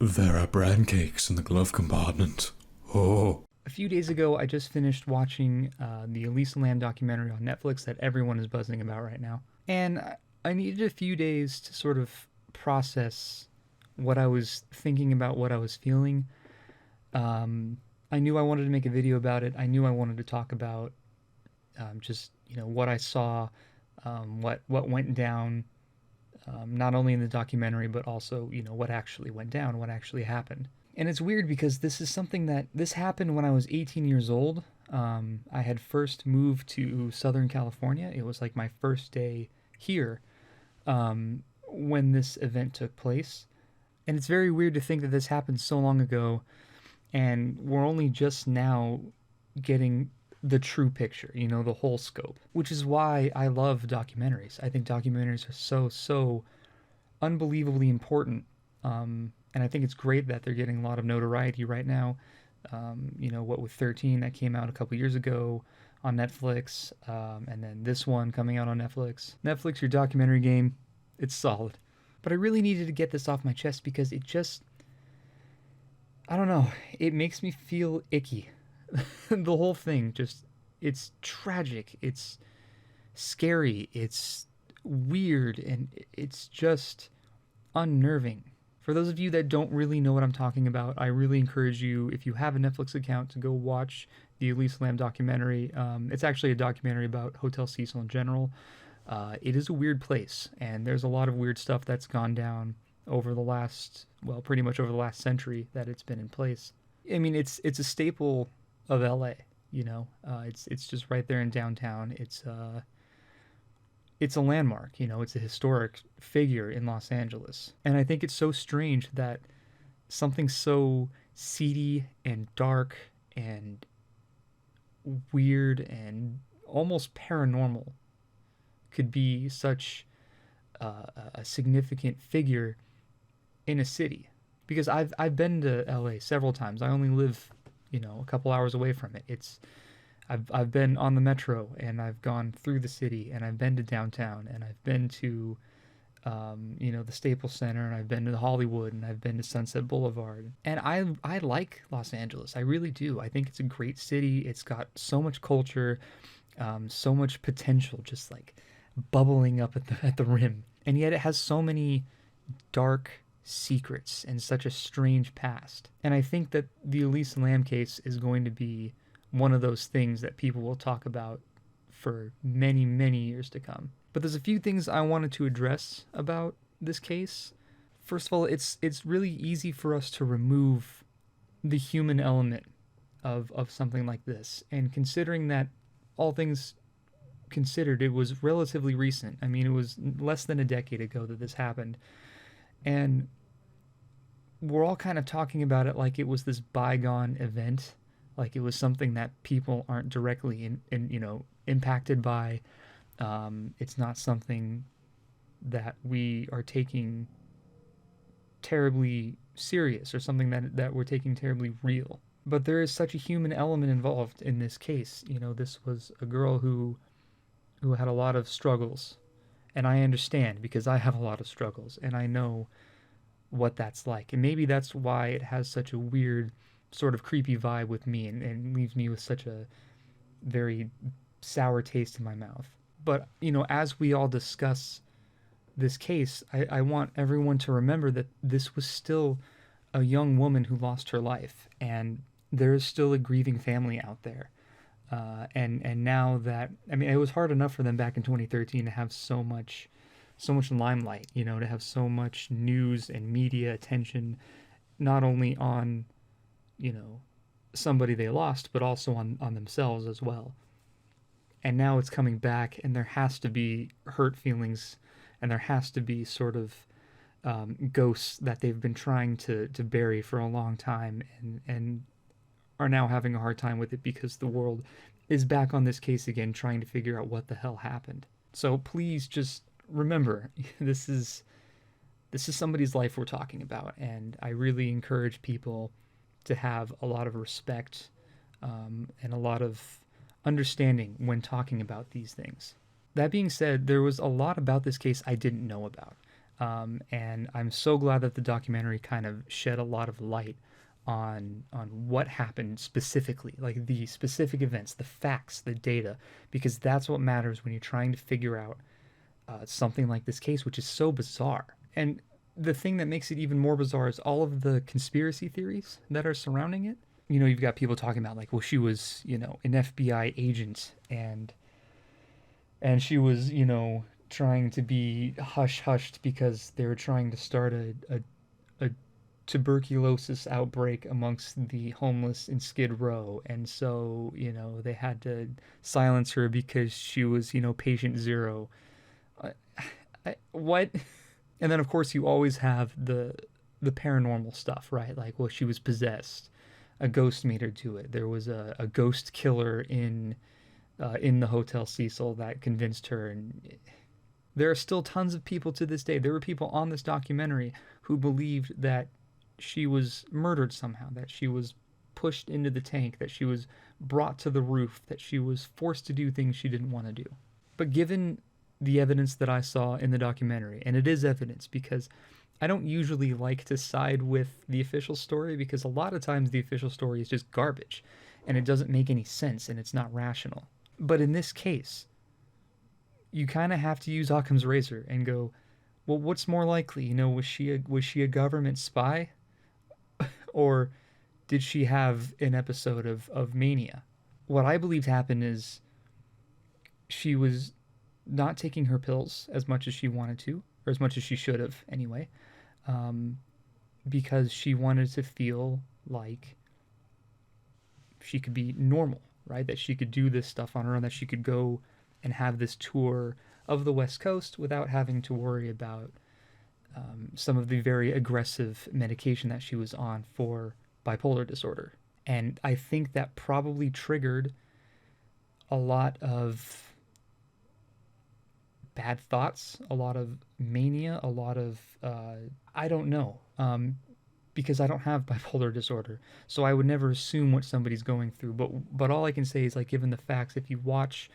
There are bran cakes in the glove compartment. Oh. A few days ago, I just finished watching the Elisa Lam documentary on Netflix that everyone is buzzing about right now. And I needed a few days to sort of process what I was thinking about, what I was feeling. I knew I wanted to make a video about it. I knew I wanted to talk about just, what I saw, what went down, not only in the documentary, but also, what actually went down, what actually happened. And it's weird because this happened when I was 18 years old. I had first moved to Southern California. It was like my first day here when this event took place. And it's very weird to think that this happened so long ago, and we're only just now getting the true picture, the whole scope, which is why I love documentaries. I think documentaries are so unbelievably important. And I think it's great that they're getting a lot of notoriety right now. What with 13 that came out a couple years ago on Netflix, and then this one coming out on Netflix. Netflix, your documentary game, it's solid. But I really needed to get this off my chest because I don't know, it makes me feel icky. The whole thing it's tragic, it's scary, it's weird, and it's just unnerving. For those of you that don't really know what I'm talking about, I really encourage you, if you have a Netflix account, to go watch the Elisa Lam documentary. It's actually a documentary about Hotel Cecil in general. It is a weird place, and there's a lot of weird stuff that's gone down over the last, pretty much over the last century that it's been in place. I mean, it's a staple of LA, it's just right there in downtown. It's a landmark, it's a historic figure in Los Angeles. And I think it's so strange that something so seedy and dark and weird and almost paranormal could be such a significant figure in a city. Because I've been to LA several times. I only live, a couple hours away from it. I've been on the metro, and I've gone through the city, and I've been to downtown, and I've been to the Staples Center, and I've been to Hollywood, and I've been to Sunset Boulevard. And I like Los Angeles. I really do. I think it's a great city. It's got so much culture, so much potential, just like bubbling up at the rim. And yet it has so many dark secrets and such a strange past. And I think that the Elisa Lam case is going to be one of those things that people will talk about for many, many years to come. But there's a few things I wanted to address about this case. First of all, it's really easy for us to remove the human element of something like this. And considering that, all things considered, it was relatively recent. I mean, it was less than a decade ago that this happened. And we're all kind of talking about it like it was this bygone event, like it was something that people aren't directly impacted by. It's not something that we are taking terribly serious, or something that we're taking terribly real. But there is such a human element involved in this case. This was a girl who had a lot of struggles, and I understand, because I have a lot of struggles, and I know what that's like. And maybe that's why it has such a weird, sort of creepy vibe with me, and leaves me with such a very sour taste in my mouth. But, as we all discuss this case, I want everyone to remember that this was still a young woman who lost her life, and there is still a grieving family out there. And now that, it was hard enough for them back in 2013 to have so much limelight, to have so much news and media attention, not only on, somebody they lost, but also on themselves as well. And now it's coming back, and there has to be hurt feelings, and there has to be sort of ghosts that they've been trying to bury for a long time, and are now having a hard time with it because the world is back on this case again, trying to figure out what the hell happened. So please just remember, this is somebody's life we're talking about, and I really encourage people to have a lot of respect and a lot of understanding when talking about these things. That being said, there was a lot about this case I didn't know about. And I'm so glad that the documentary kind of shed a lot of light on what happened specifically, like the specific events, the facts, the data, because that's what matters when you're trying to figure out something like this case, which is so bizarre. And the thing that makes it even more bizarre is all of the conspiracy theories that are surrounding it. You know, you've got people talking about like, well, she was, you know, an FBI agent, and she was, you know, trying to be hush hushed because they were trying to start a tuberculosis outbreak amongst the homeless in Skid Row, and so, you know, they had to silence her because she was, you know, patient zero. I, what? And then of course you always have the paranormal stuff, right? Like, well, she was possessed. A ghost made her do it. There was a ghost killer in the Hotel Cecil that convinced her. And there are still tons of people to this day. There were people on this documentary who believed that she was murdered somehow, that she was pushed into the tank, that she was brought to the roof, that she was forced to do things she didn't want to do. But given the evidence that I saw in the documentary, and it is evidence because I don't usually like to side with the official story, because a lot of times the official story is just garbage and it doesn't make any sense and it's not rational. But in this case, you kind of have to use Occam's razor and go, well, what's more likely? You know, was she a government spy, or did she have an episode of mania? What I believed happened is she was not taking her pills as much as she wanted to, or as much as she should have anyway, um, because she wanted to feel like she could be normal, right? That she could do this stuff on her own, that she could go and have this tour of the West Coast without having to worry about some of the very aggressive medication that she was on for bipolar disorder. And I think that probably triggered a lot of bad thoughts, a lot of mania, a lot of, I don't know, because I don't have bipolar disorder. So I would never assume what somebody's going through. But all I can say is, like, given the facts, if you watch,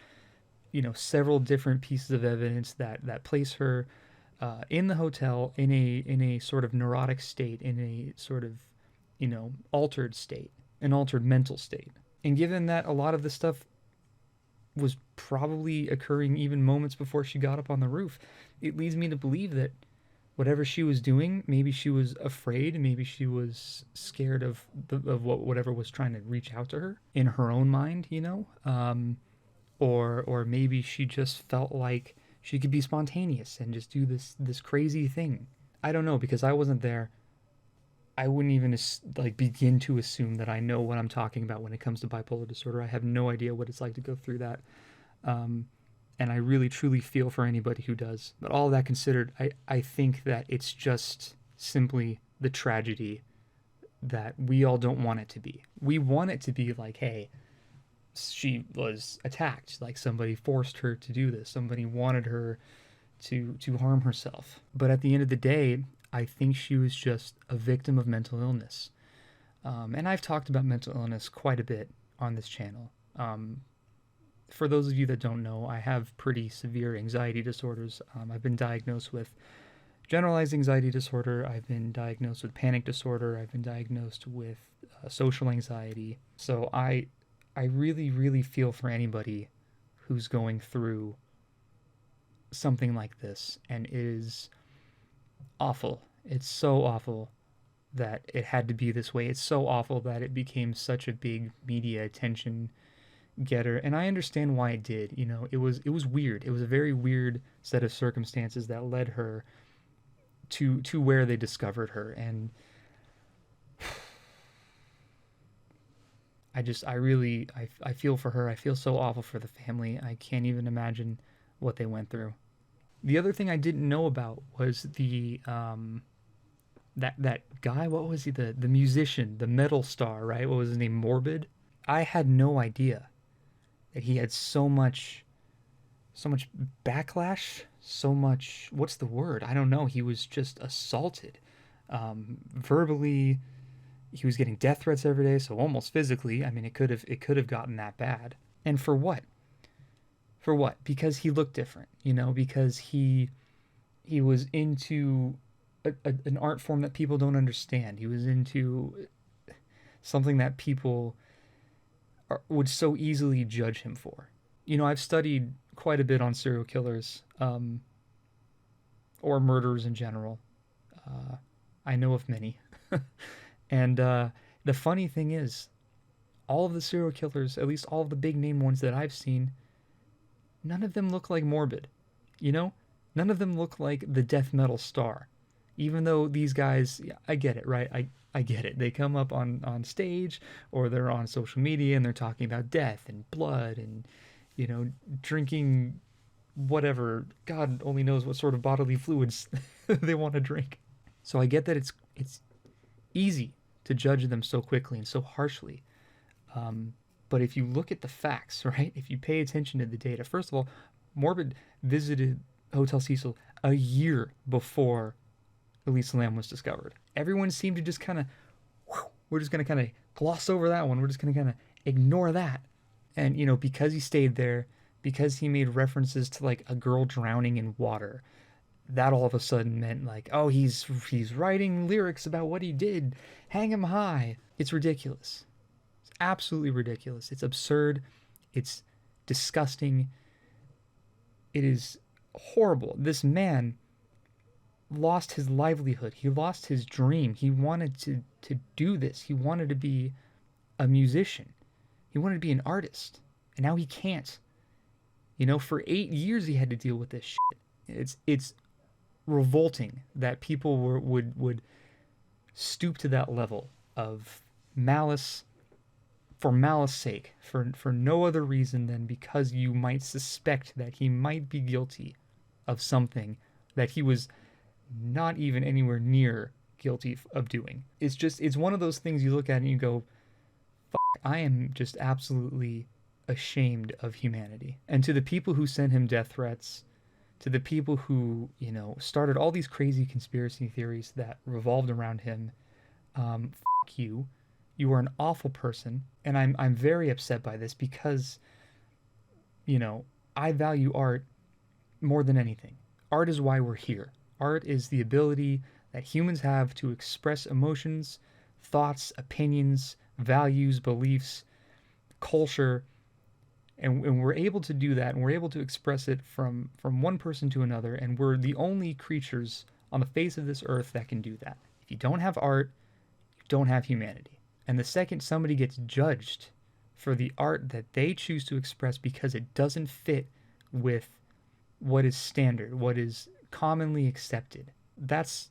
you know, several different pieces of evidence that place her in the hotel in a sort of neurotic state, in a sort of, you know, altered state, an altered mental state. And given that a lot of the stuff was probably occurring even moments before she got up on the roof, it leads me to believe that whatever she was doing, maybe she was afraid, maybe she was scared of whatever was trying to reach out to her in her own mind, you know, or maybe she just felt like she could be spontaneous and just do this crazy thing. I don't know, because I wasn't there. I wouldn't even like begin to assume that I know what I'm talking about when it comes to bipolar disorder. I have no idea what it's like to go through that. And I really truly feel for anybody who does. But all that considered, I think that it's just simply the tragedy that we all don't want it to be. We want it to be like, hey, she was attacked, like somebody forced her to do this, somebody wanted her to harm herself. But at the end of the day, I think she was just a victim of mental illness. And I've talked about mental illness quite a bit on this channel. For those of you that don't know, I have pretty severe anxiety disorders. I've been diagnosed with generalized anxiety disorder. I've been diagnosed with panic disorder. I've been diagnosed with social anxiety. So I really, really feel for anybody who's going through something like this, and it is awful. It's so awful that it had to be this way. It's so awful that it became such a big media attention getter, and I understand why it did. You know, it was weird. It was a very weird set of circumstances that led her to where they discovered her, and I feel for her. I feel so awful for the family. I can't even imagine what they went through. The other thing I didn't know about was the that guy. What was he? The musician, the metal star, right? What was his name? Morbid. I had no idea that he had so much backlash, so much. What's the word? I don't know. He was just assaulted, verbally. He was getting death threats every day, so almost physically. I mean, it could have gotten that bad. And for what? For what? Because he looked different, you know, because he He was into an art form that people don't understand. He was into something that people would so easily judge him for. You know, I've studied quite a bit on serial killers, or murderers in general. Uh, I know of many. And the funny thing is, all of the serial killers, at least all of the big name ones that I've seen, none of them look like Morbid. You know? None of them look like the death metal star. Even though these guys, yeah, I get it, right? I get it. They come up on stage or they're on social media and they're talking about death and blood and, you know, drinking whatever. God only knows what sort of bodily fluids they want to drink. So I get that it's easy to judge them so quickly and so harshly. Um, but if you look at the facts, right? If you pay attention to the data, first of all, Morbid visited Hotel Cecil a year before Elisa Lam was discovered. Everyone seemed to just kind of, we're just going to kind of gloss over that one. We're just going to kind of ignore that. And, you know, because he stayed there, because he made references to like a girl drowning in water, that all of a sudden meant like, oh, he's writing lyrics about what he did. Hang him high. It's ridiculous. It's absolutely ridiculous. It's absurd. It's disgusting. It is horrible. This man lost his livelihood. He lost his dream. He wanted to do this. He wanted to be a musician. He wanted to be an artist. And now he can't. You know, for 8 years he had to deal with this shit. It's revolting that people would stoop to that level of malice for malice sake, for no other reason than because you might suspect that he might be guilty of something that he was not even anywhere near guilty of doing. It's one of those things you look at and you go, I am just absolutely ashamed of humanity. And to the people who sent him death threats, to the people who, you know, started all these crazy conspiracy theories that revolved around him, you. You are an awful person, and I'm very upset by this because, you know, I value art more than anything. Art is why we're here. Art is the ability that humans have to express emotions, thoughts, opinions, values, beliefs, culture, and we're able to do that, and we're able to express it from one person to another, and we're the only creatures on the face of this earth that can do that. If you don't have art, you don't have humanity. And the second somebody gets judged for the art that they choose to express because it doesn't fit with what is standard, what is commonly accepted, that's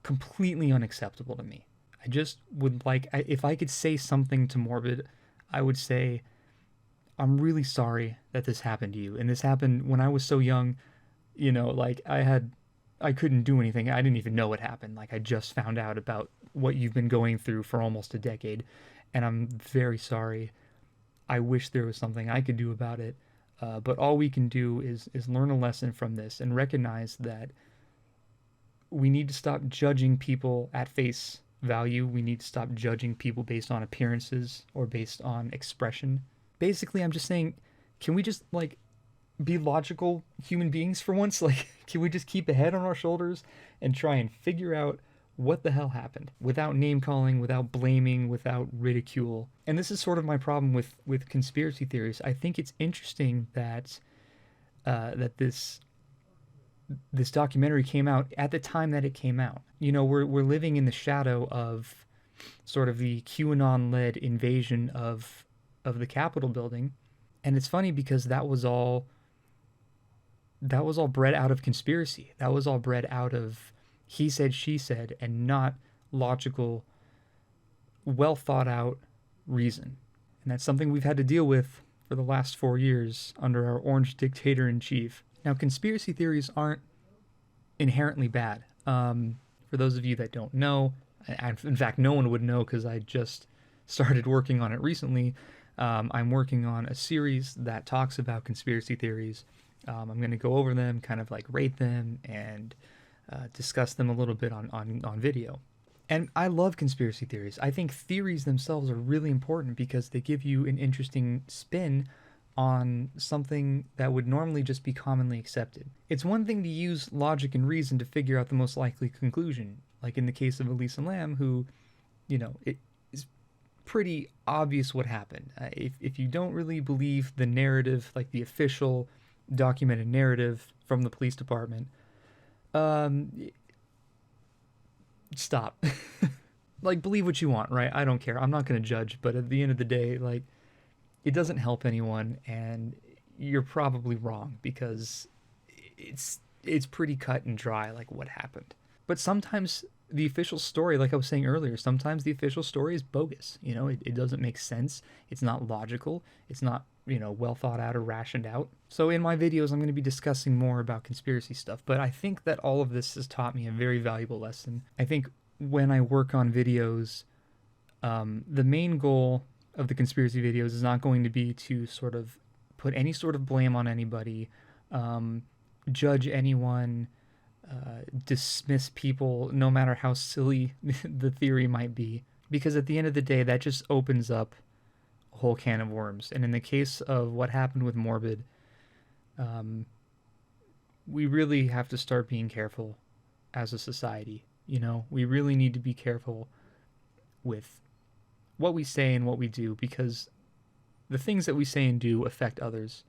completely unacceptable to me. I just would like, if I could say something to Morbid, I would say, I'm really sorry that this happened to you. And this happened when I was so young, you know, like I couldn't do anything. I didn't even know what happened. Like I just found out about what you've been going through for almost a decade. And I'm very sorry. I wish there was something I could do about it. But all we can do is learn a lesson from this and recognize that we need to stop judging people at face value. We need to stop judging people based on appearances or based on expression. Basically, I'm just saying, can we just like be logical human beings for once? Like, can we just keep a head on our shoulders and try and figure out what the hell happened without name calling, without blaming, without ridicule? And this is sort of my problem with conspiracy theories. I think it's interesting that that this documentary came out at the time that it came out. You know, we're living in the shadow of sort of the QAnon-led invasion of the Capitol building, and it's funny because that was all bred out of conspiracy. That was all bred out of he said, she said, and not logical, well thought out reason. And that's something we've had to deal with for the last 4 years under our orange dictator in chief. Now, conspiracy theories aren't inherently bad. For those of you that don't know, in fact, no one would know because I just started working on it recently. I'm working on a series that talks about conspiracy theories. I'm going to go over them, kind of like rate them, and discuss them a little bit on video. And I love conspiracy theories. I think theories themselves are really important because they give you an interesting spin on something that would normally just be commonly accepted. It's one thing to use logic and reason to figure out the most likely conclusion, like in the case of Elisa Lam, who, it is pretty obvious what happened. If you don't really believe the narrative, like the official documented narrative from the police department, um, stop. Like, believe what you want, right? I don't care. I'm not going to judge, but at the end of the day, like, it doesn't help anyone, and you're probably wrong because it's pretty cut and dry, like what happened. But sometimes the official story, like I was saying earlier, sometimes the official story is bogus. It doesn't make sense. It's not logical. It's not, well thought out or rationed out. So in my videos, I'm going to be discussing more about conspiracy stuff. But I think that all of this has taught me a very valuable lesson. I think when I work on videos, the main goal of the conspiracy videos is not going to be to sort of put any sort of blame on anybody, judge anyone, dismiss people, no matter how silly the theory might be. Because at the end of the day, that just opens up a whole can of worms. And in the case of what happened with Morbid, we really have to start being careful as a society. We really need to be careful with what we say and what we do, because the things that we say and do affect others.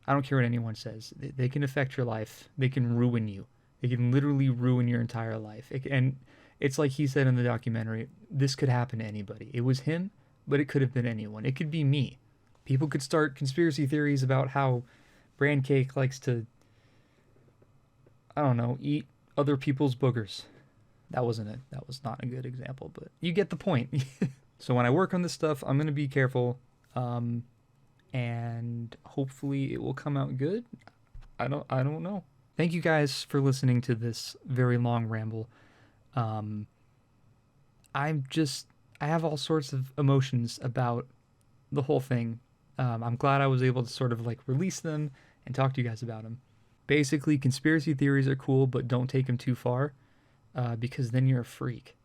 I don't care what anyone says. They can affect your life. They can ruin you. They can literally ruin your entire life. And it's like he said in the documentary, this could happen to anybody. It was him, but it could have been anyone. It could be me. People could start conspiracy theories about how brand cake likes to, I don't know, eat other people's boogers. That wasn't it. That was not a good example, but you get the point. So when I work on this stuff, I'm going to be careful, and hopefully it will come out good. I don't know. Thank you guys for listening to this very long ramble. I have all sorts of emotions about the whole thing. I'm glad I was able to sort of like release them and talk to you guys about them. Basically, conspiracy theories are cool, but don't take them too far, because then you're a freak.